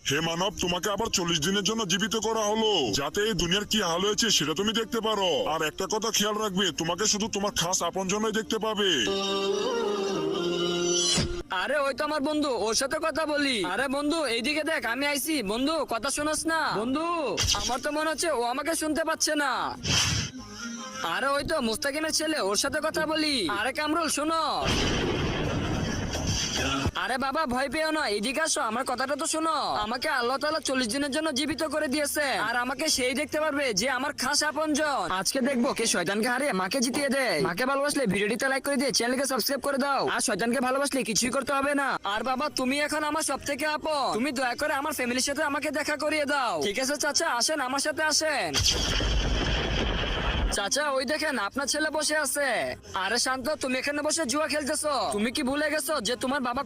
হে মানব, তোমাকে আবার 40 দিনের জন্য জীবিত করা হলো, যাতে এই দুনিয়ার কি হাল হয়েছে সেটা তুমি দেখতে পারো। আর একটা কথা খেয়াল রাখবে, তোমাকে শুধু তোমার খাস আপনজনই দেখতে পাবে। আরে ওই তো আমার বন্ধু, ওর সাথে কথা বলি। আরে বন্ধু এইদিকে দেখ, আমি আইছি। বন্ধু কথা শোনাস না? বন্ধু আমার তো মনে হচ্ছে ও আমাকে শুনতে পাচ্ছে না। আরে ওই তো মুস্তাকিমের ছেলে, ওর সাথে কথা বলি। আরে কামরুল শোনো। আরে বাবা ভয় পেও না, এদিকে আসো, আমার কথাটা তো শোনো। আমাকে আল্লাহ তাআলা 40 দিনের জন্য জীবিত করে দিয়েছে, আর আমাকে সেই দেখতে পারবে যে আমার খাস আপনজন। আজকে দেখবো কে শয়তানকে হারিয়ে মাকে জিতিয়ে দেয়। মাকে ভালোবাসলে ভিডিওটিতে লাইক করে দিয়ে চ্যানেলকে সাবস্ক্রাইব করে দাও। আর শয়তানকে ভালোবাসলে কিছুই করতে হবে না। আর বাবা তুমি এখন আমার সব থেকে আপন, তুমি দয়া করে আমার ফ্যামিলির সাথে আমাকে দেখা করিয়ে দাও। ঠিক আছে চাচা, আসেন আমার সাথে আসেন। চাচা ওই দেখেন আপনার ছেলে বসে আছে। আরে শান্ত, তুমি এখানে বসে জুয়া খেলতেছো? তুমি কি ভুলে গেছো যে তোমার বাবা